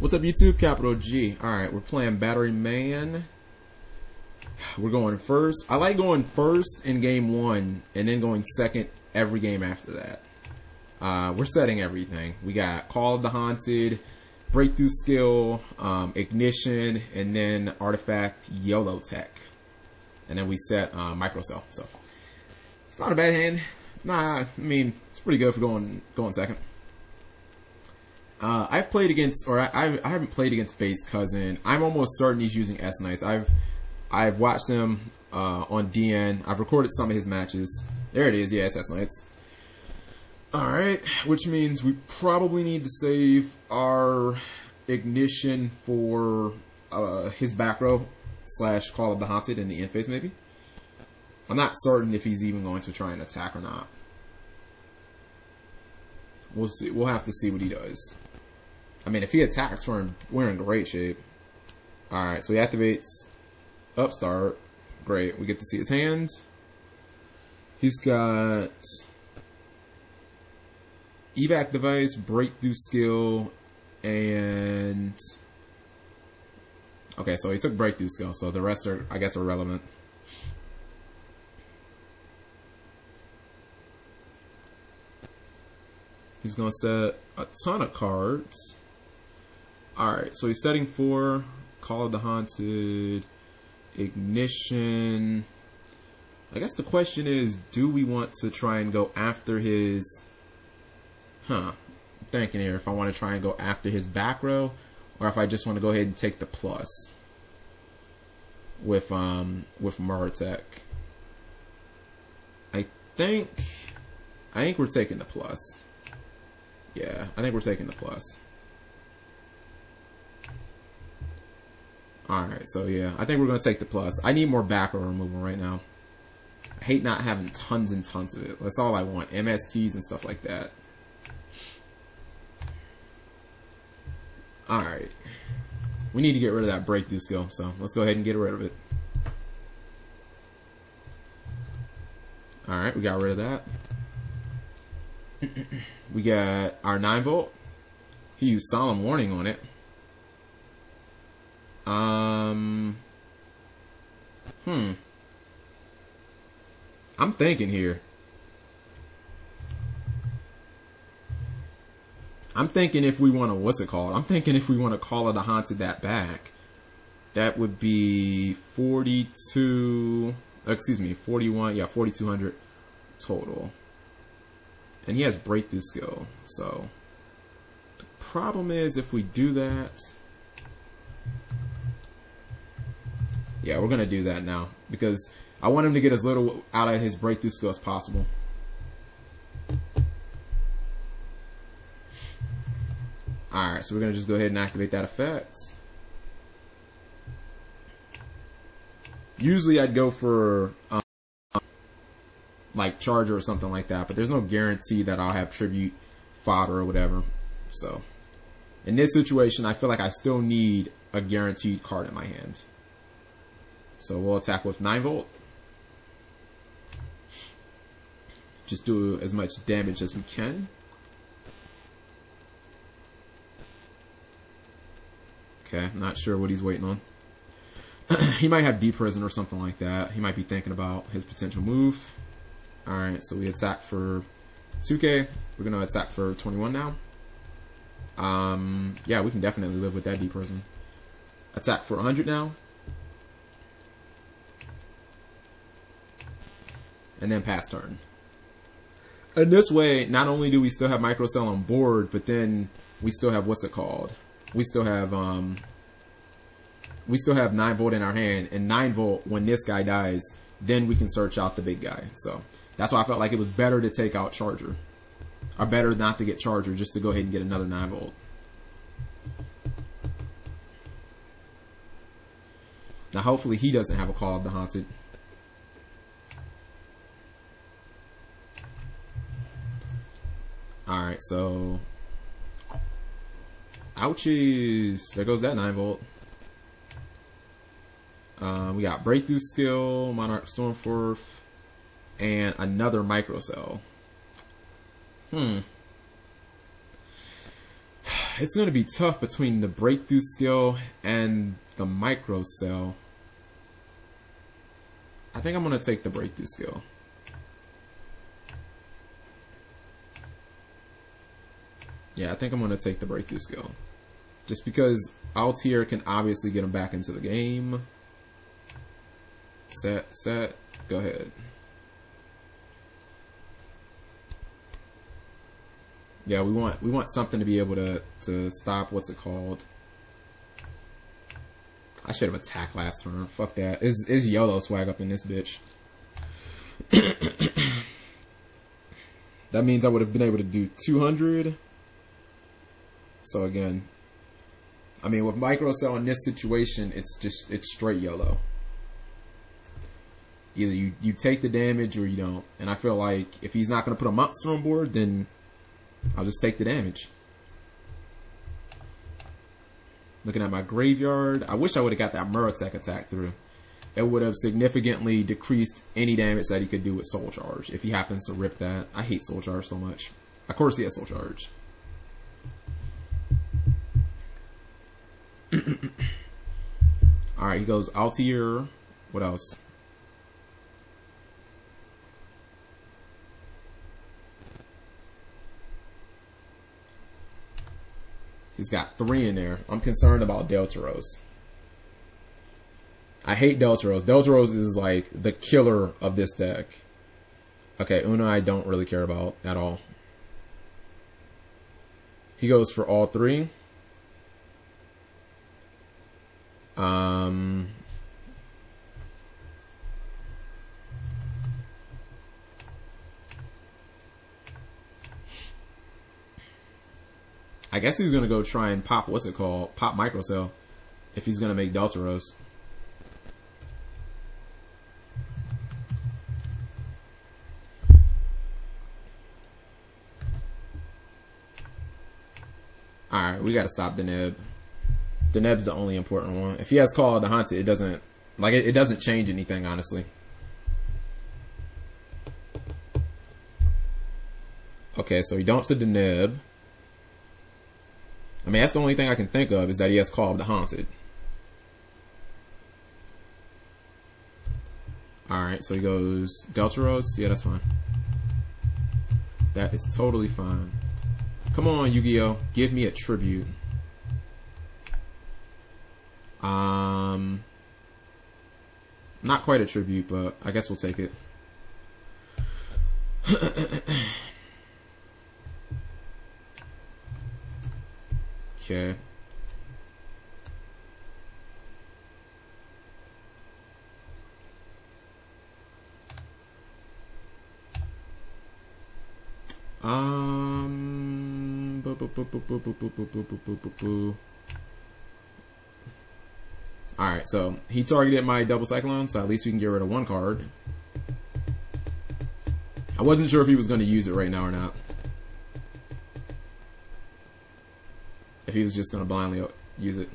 What's up, YouTube? Capital G. Alright, we're playing Batteryman. We're going first. I like going first in game one and then going second every game after that. We're setting everything. We got Call of the Haunted, Breakthrough Skill, Ignition, and then Artifact Yolo Tech. And then we set Microcell. So it's not a bad hand. Nah, I mean, it's pretty good for going second. I've played against, or I haven't played against Base Cousin. I'm almost certain he's using S Knights. I've watched him on DN. I've recorded some of his matches. There it is. Yeah, it's S Knights. All right, which means we probably need to save our Ignition for his back row / Call of the Haunted in the end phase. Maybe. I'm not certain if he's even going to try and attack or not. We'll see. We'll have to see what he does. I mean, if he attacks, we're in great shape. Alright, so he activates Upstart. Great. We get to see his hand. He's got Evac Device, Breakthrough Skill, and... Okay, so he took Breakthrough Skill, so the rest are, I guess, irrelevant. He's going to set a ton of cards. Alright, so he's setting for Call of the Haunted, Ignition. I guess the question is, do we want to try and go after his... I'm thinking here if I want to try and go after his back row, or if I just want to go ahead and take the plus with Murtec. I think we're taking the plus. Yeah, I think we're taking the plus. Alright, so yeah, I think we're going to take the plus. I need more back row removal right now. I hate not having tons and tons of it. That's all I want. MSTs and stuff like that. Alright. We need to get rid of that breakthrough skill, so let's go ahead and get rid of it. Alright, we got rid of that. We got our 9-volt. He used Solemn Warning on it. I'm thinking here. I'm thinking if we want to, I'm thinking if we want to Call of the Haunted that back, that would be 41, yeah, 4,200 total. And he has Breakthrough Skill, so the problem is if we do that, yeah, we're gonna do that now because I want him to get as little out of his Breakthrough Skill as possible. Alright, so we're gonna just go ahead and activate that effect. Usually I'd go for like Charger or something like that, but there's no guarantee that I'll have Tribute fodder or whatever. So in this situation, I feel like I still need a guaranteed card in my hand. So we'll attack with 9-volt. Just do as much damage as we can. Okay, I'm not sure what he's waiting on. He might have Deep Prison or something like that. He might be thinking about his potential move. Alright, so we attack for 2k. We're going to attack for 21 now. Yeah, we can definitely live with that Deep Prison. Attack for 100 now. And then pass turn. And this way, not only do we still have Microcell on board, but then we still have, we still have 9-volt in our hand, and 9-volt, when this guy dies, then we can search out the big guy. So that's why I felt like it was better to take out Charger. Or better not to get Charger, just to go ahead and get another 9-volt. Now hopefully he doesn't have a Call of the Haunted. Alright, so... Ouchies! There goes that 9-volt. We got Breakthrough Skill, Monarch Stormforth, and another Microcell. It's going to be tough between the breakthrough skill and the micro cell. I think I'm going to take the breakthrough skill. Yeah, I think I'm going to take the breakthrough skill. Just because Altier can obviously get him back into the game. Set, go ahead. Yeah, we want something to be able to stop, what's it called? I should have attacked last turn. Fuck that. Is Yolo swag up in this bitch. That means I would have been able to do 200. So again, I mean, with microcell in this situation, it's straight YOLO. Either you take the damage or you don't. And I feel like if he's not going to put a monster on board, then I'll just take the damage. Looking at my graveyard, I wish I would have got that Murotech attack through. It would have significantly decreased any damage that he could do with Soul Charge if he happens to rip that. I hate Soul Charge so much. Of course he has Soul Charge. Alright, he goes Altier. What else? He's got 3 in there. I'm concerned about Deltaros. I hate Deltaros. Deltaros is like the killer of this deck. Okay, Una I don't really care about at all. He goes for all 3. I guess he's gonna go try and pop, what's it called? Pop Microcell. If he's gonna make Deltaros. Alright, we gotta stop Deneb. Deneb's the only important one. If he has Call of the Haunted, it doesn't, like, it doesn't change anything, honestly. Okay, so he dumps a Deneb. I mean, that's the only thing I can think of is that he has Call of the Haunted. Alright, so he goes Deltaros. Yeah, that's fine. That is totally fine. Come on, Yu-Gi-Oh! Give me a tribute. Not quite a tribute, but I guess we'll take it. Okay. Alright, so he targeted my double cyclone, so at least we can get rid of 1 card. I wasn't sure if he was going to use it right now or not. If he was just going to blindly use it.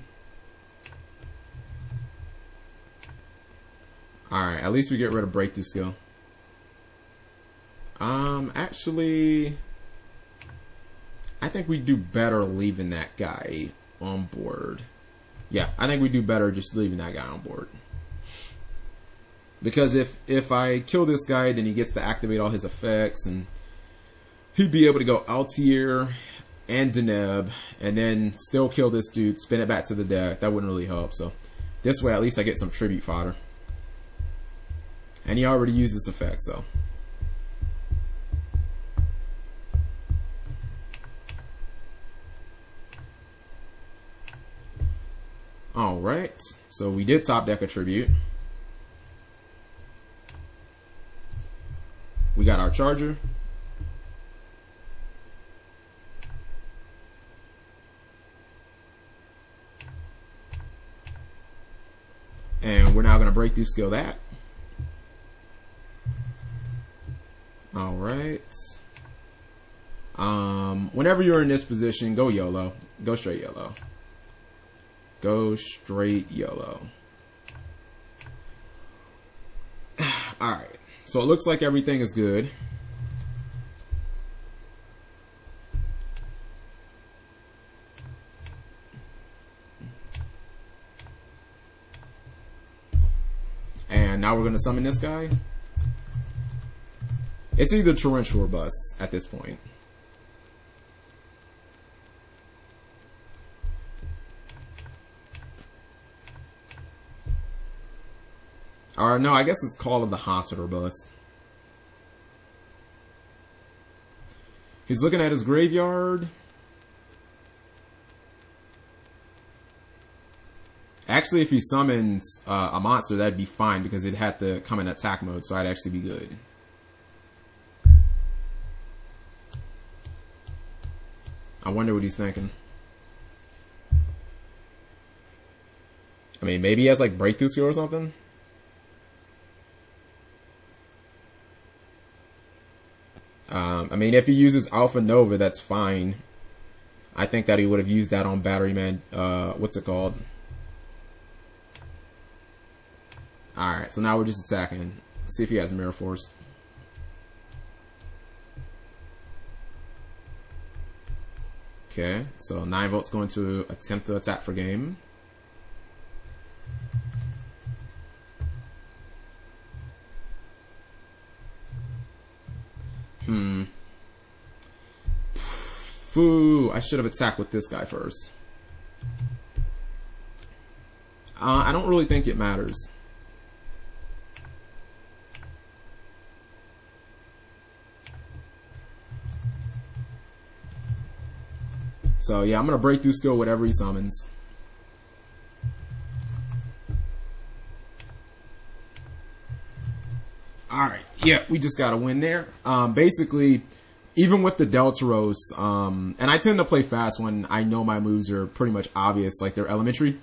Alright, at least we get rid of breakthrough skill. Actually, I think we do better leaving that guy on board. Yeah, I think we do better just leaving that guy on board. Because if I kill this guy, then he gets to activate all his effects, and he'd be able to go Altier and Deneb, and then still kill this dude, spin it back to the deck. That wouldn't really help. So this way, at least I get some tribute fodder. And he already used this effect, so. Alright, so we did top deck a tribute. We got our charger. And we're now going to breakthrough skill that. Alright. Whenever you're in this position, go YOLO. Go straight YOLO. Go straight YOLO. Alright. So it looks like everything is good. now we're gonna summon this guy. It's either torrential or bust at this point. Or no, I guess it's Call of the Haunted or bust. He's looking at his graveyard. Actually, if he summons a monster, that'd be fine because it'd have to come in attack mode, so I'd actually be good. I wonder what he's thinking. I mean, maybe he has like breakthrough skill or something. I mean, if he uses Alpha Nova, that's fine. I think that he would have used that on Batteryman. What's it called? Alright, so now we're just attacking. See if he has Mirror Force. Okay, so 9 volts going to attempt to attack for game. Foo, I should have attacked with this guy first. I don't really think it matters. So yeah, I'm gonna breakthrough skill whatever he summons. Alright, yeah, we just got a win there. Basically, even with the Deltaros, and I tend to play fast when I know my moves are pretty much obvious, like they're elementary.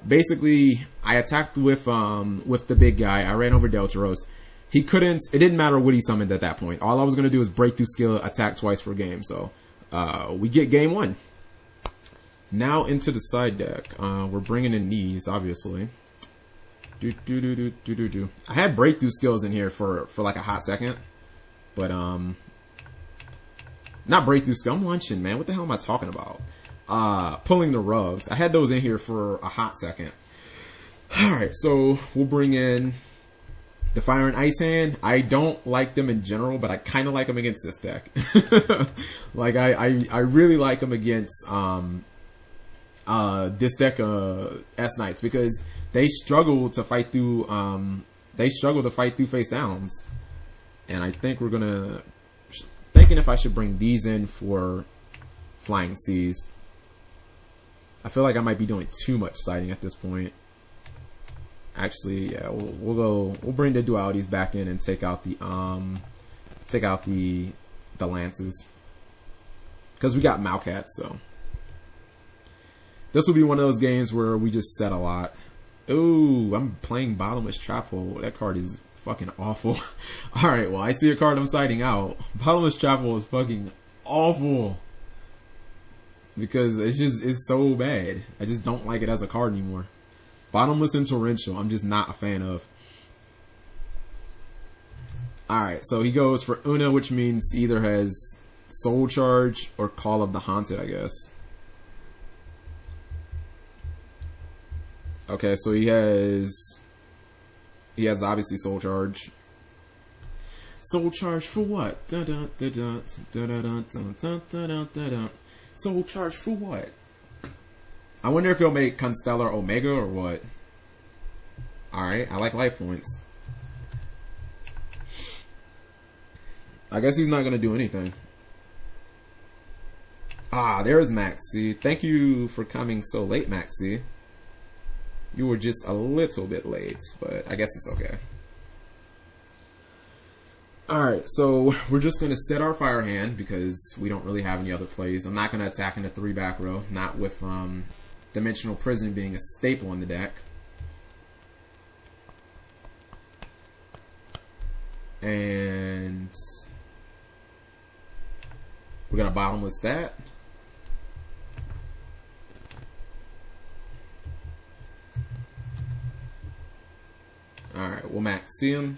Basically, I attacked with the big guy. I ran over Deltaros. He couldn't, it didn't matter what he summoned at that point. All I was going to do is breakthrough skill, attack twice per game. So, we get game 1. Now into the side deck. We're bringing in these, obviously. I had breakthrough skills in here for like a hot second. But, not breakthrough skill. I'm lunching, man. What the hell am I talking about? Pulling the rugs. I had those in here for a hot second. Alright, so we'll bring in the Fire and Ice Hand. I don't like them in general, but I kind of like them against this deck. Like, I really like them against this deck S-Knights because they struggle to fight through face downs. And I think we're gonna thinking if I should bring these in for Flying Seas. I feel like I might be doing too much siding at this point. Actually, yeah, we'll bring the dualities back in and take out the lances because we got Malcats. So this will be one of those games where we just set a lot. Ooh, I'm playing Bottomless Trap Hole. That card is fucking awful. Alright, well, I see a card I'm siding out. Bottomless Trap Hole is fucking awful. Because it's so bad. I just don't like it as a card anymore. Bottomless and Torrential, I'm just not a fan of. Alright, so he goes for Una, which means he either has Soul Charge or Call of the Haunted, I guess. Okay, so he has obviously Soul Charge. Soul Charge for what? Soul Charge for what? I wonder if he'll make Constellar Omega or what. Alright, I like life points. I guess he's not gonna do anything. Ah, there's Maxi. Thank you for coming so late, Maxi. You were just a little bit late, but I guess it's okay. Alright, so we're just going to set our fire hand because we don't really have any other plays. I'm not going to attack in the 3 back row, not with Dimensional Prison being a staple in the deck. And we're going to bottomless that. Alright, we'll max see him.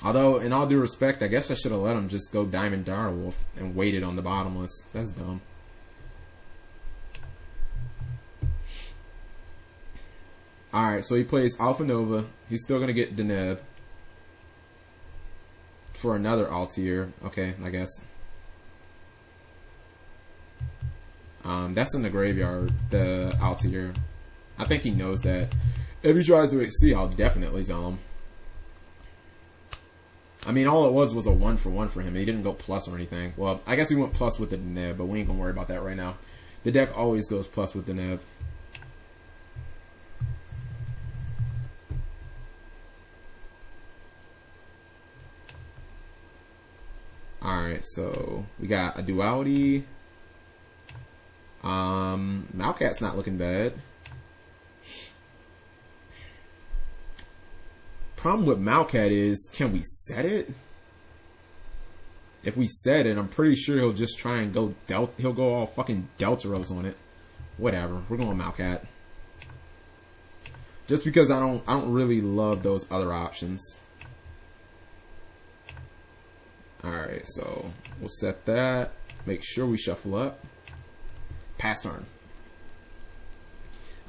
Although, in all due respect, I guess I should have let him just go Diamond Direwolf and waited on the bottomless. That's dumb. Alright, so he plays Alpha Nova. He's still going to get Deneb for another Altier. Okay, I guess. That's in the graveyard, the Altier. I think he knows that. If he tries to exceed, I'll definitely tell him. I mean, all it was a 1-for-1 for him. He didn't go plus or anything. Well, I guess he went plus with the Deneb, but we ain't gonna worry about that right now. The deck always goes plus with Deneb. Alright, so we got a duality. Malcat's not looking bad. Problem with Malcat is, can we set it? If we set it, I'm pretty sure he'll just try and go he'll go all fucking Deltaros on it. Whatever, we're going Malcat. Just because I don't really love those other options. Alright, so we'll set that. Make sure we shuffle up. Pass turn.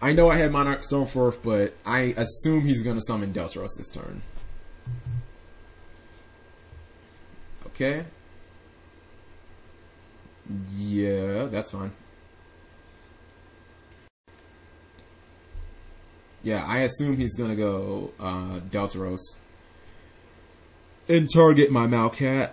I know I had Monarch Stoneforth, but I assume he's going to summon Deltaros this turn. Okay. Yeah, that's fine. Yeah, I assume he's going to go Deltaros and target my Malcat.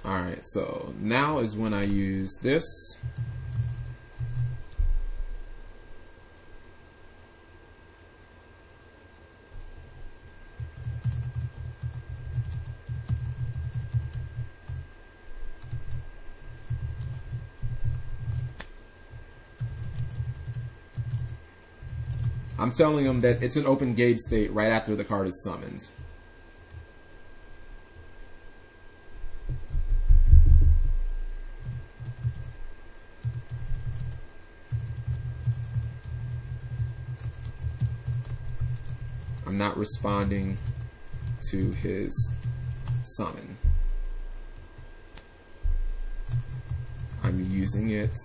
Alright, so now is when I use this. I'm telling him that it's an open game state right after the card is summoned. I'm not responding to his summon. I'm using it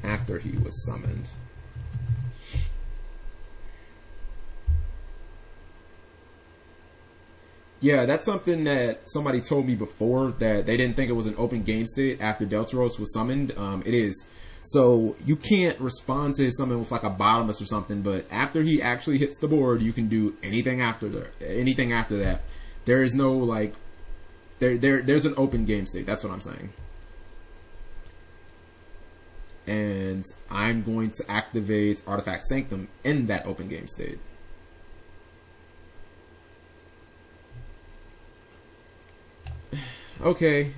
after he was summoned. Yeah, that's something that somebody told me before, that they didn't think it was an open game state after Deltaros was summoned. It is. So you can't respond to his summon with like a bottomless or something, but after he actually hits the board, you can do anything after that. There is no like there's an open game state. That's what I'm saying. And I'm going to activate Artifact Sanctum in that open game state. Okay.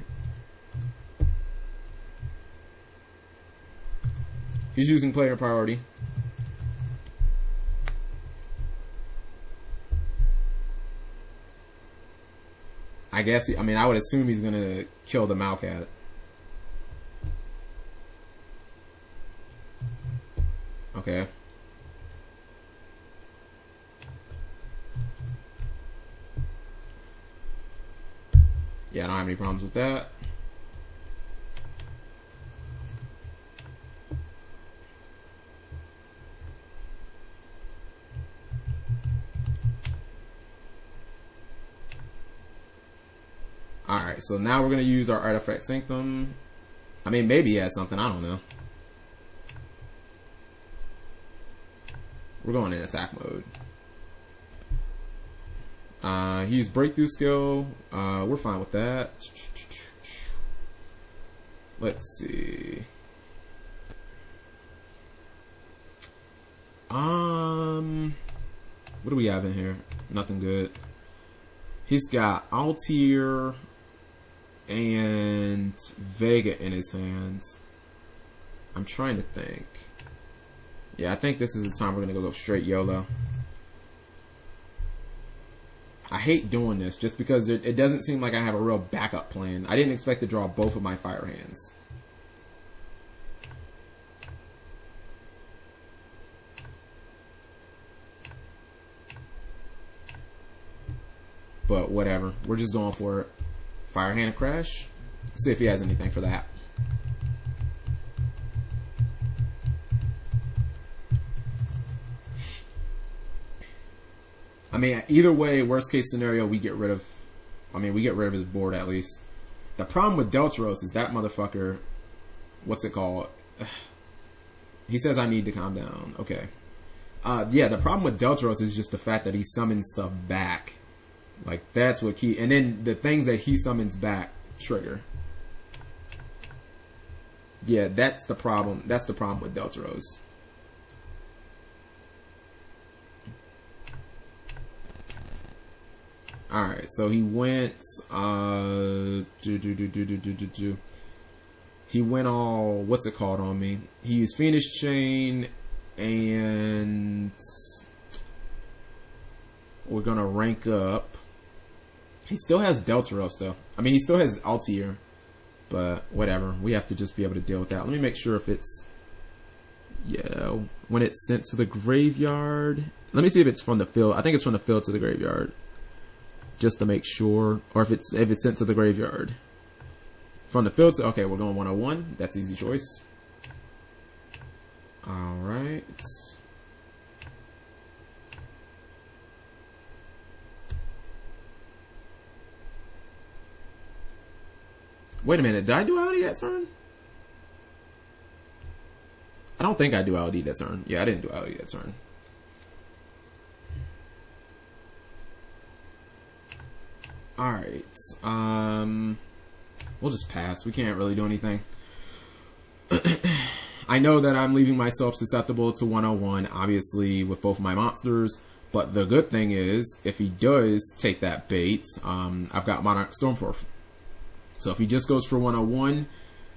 He's using player priority. I guess, I would assume he's going to kill the Malcat. Okay. Yeah, I don't have any problems with that. Alright, so now we're going to use our Artifact Sanctum. Maybe he has something, I don't know. We're going in attack mode. He used Breakthrough Skill. We're fine with that. Let's see. What do we have in here? Nothing good. He's got Altier and Vega in his hands. I'm trying to think. Yeah, I think this is the time we're gonna go straight YOLO. I hate doing this just because it doesn't seem like I have a real backup plan. I didn't expect to draw both of my fire hands. But whatever. We're just going for it. Fire Hand Crash. See if he has anything for that. I mean, either way, worst case scenario, we get rid of his board at least. The problem with Deltaros is that motherfucker, what's it called? He says I need to calm down. Okay. Yeah, the problem with Deltaros is just the fact that he summons stuff back. Like, that's what key. And then the things that he summons back trigger. Yeah, that's the problem. That's the problem with Deltaros. Alright, so he went, he went all, what's it called on me? He used Phoenix Chain, and we're gonna rank up. He still has Deltaros though. I mean, he still has Altair, but whatever. We have to just be able to deal with that. Let me make sure if it's, yeah, when it's sent to the graveyard. Let me see if it's from the field. I think it's from the field to the graveyard. Just to make sure, or if it's sent to the graveyard. From the field to, okay, we're going 101. That's easy choice. All right. Wait a minute, did I do LD that turn? I don't think I do LD that turn. Yeah, I didn't do LD that turn. Alright, we'll just pass. We can't really do anything. I know that I'm leaving myself susceptible to 101, obviously, with both my monsters, but the good thing is, if he does take that bait, I've got Monarch Stormforth. So if he just goes for 101,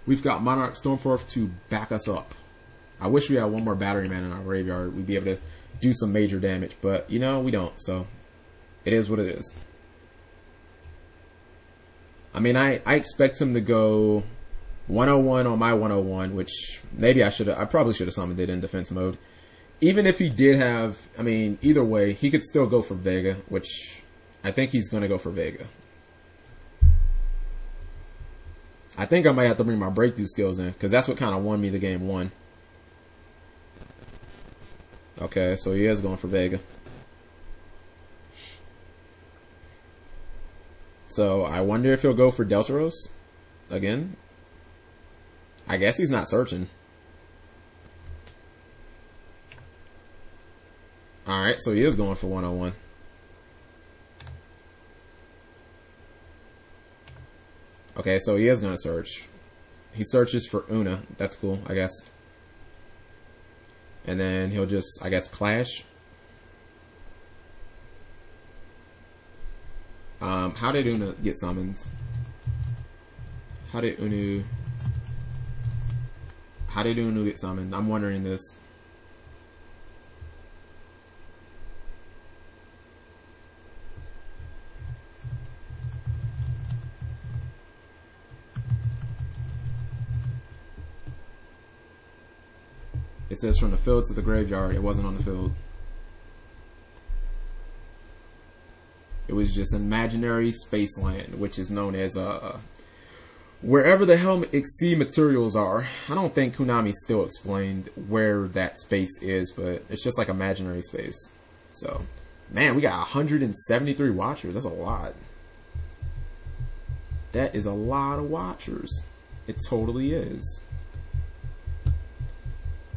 we've got Monarch Stormforth to back us up. I wish we had one more Batteryman in our graveyard. We'd be able to do some major damage, but, you know, we don't, so it is what it is. I mean, I expect him to go 101 on my 101, which maybe I probably should have summoned it in defense mode. Even if he did have, I mean, either way, he could still go for Vega, which I think he's going to go for Vega. I think I might have to bring my breakthrough skills in, because that's what kind of won me the game one. Okay, so he is going for Vega. So I wonder if he'll go for Deltaros again. I guess he's not searching. Alright, so he is going for 101. Okay, so he is going to search. He searches for Una. That's cool, I guess. And then he'll just, I guess, clash. How did Una get summoned? How did Una get summoned? I'm wondering this. It says from the field to the graveyard. It wasn't on the field. It was just an imaginary space land, which is known as wherever the hell Xyz materials are. I don't think Konami still explained where that space is, but it's just like imaginary space. So, man, we got 173 watchers. That's a lot. That is a lot of watchers. It totally is.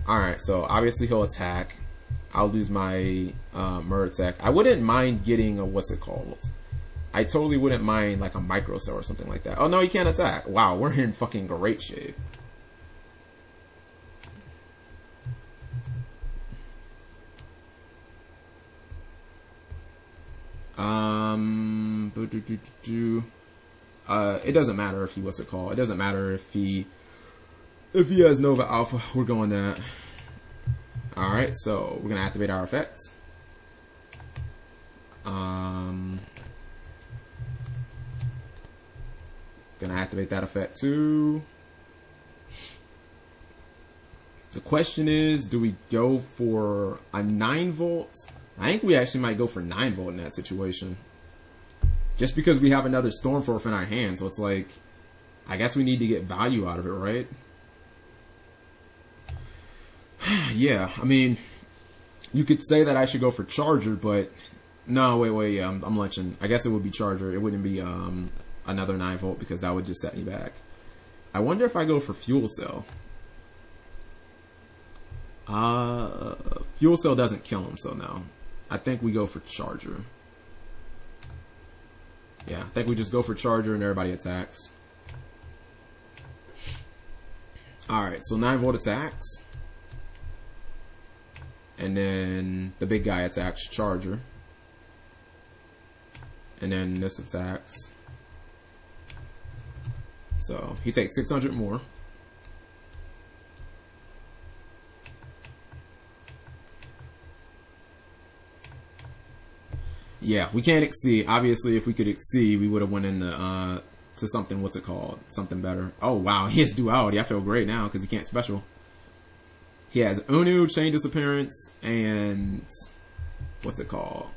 Alright, so obviously he'll attack. I'll lose my Murder Tech. I wouldn't mind getting a, what's it called? I totally wouldn't mind like a Micro Cell or something like that. Oh no, he can't attack. Wow, we're in fucking great shape. It doesn't matter if he, what's it called? It doesn't matter if he has Nova Alpha. We're going that. Alright, so we're gonna activate our effects. Gonna activate that effect too. The question is, do we go for a 9 volt? I think we actually might go for 9 volt in that situation. just because we have another Stormforth in our hand. So it's like, I guess we need to get value out of it, right? Yeah, I mean, you could say that I should go for Charger, but no, wait, yeah, I'm lunching. I guess it would be Charger. It wouldn't be another 9-volt because that would just set me back. I wonder if I go for Fuel Cell. Fuel Cell doesn't kill him, so no. I think we go for Charger. Yeah, I think we just go for Charger and everybody attacks. Alright, so 9-volt attacks. And then the big guy attacks Charger. And then this attacks. So he takes 600 more. Yeah, we can't exceed. Obviously, if we could exceed, we would have went into to something. What's it called? Something better. Oh wow, he has duality. I feel great now because he can't special. He has Unu, Chain Disappearance, and what's it called?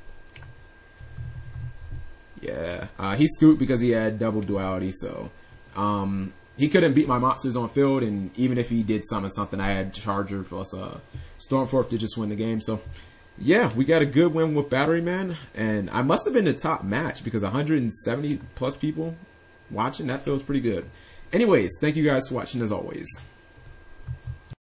Yeah, he scooped because he had double duality. So he couldn't beat my monsters on field, and even if he did summon something, I had Charger plus Stormforth to just win the game. So yeah, we got a good win with Batteryman, and I must have been the top match because 170 plus people watching. That feels pretty good. Anyways, thank you guys for watching as always.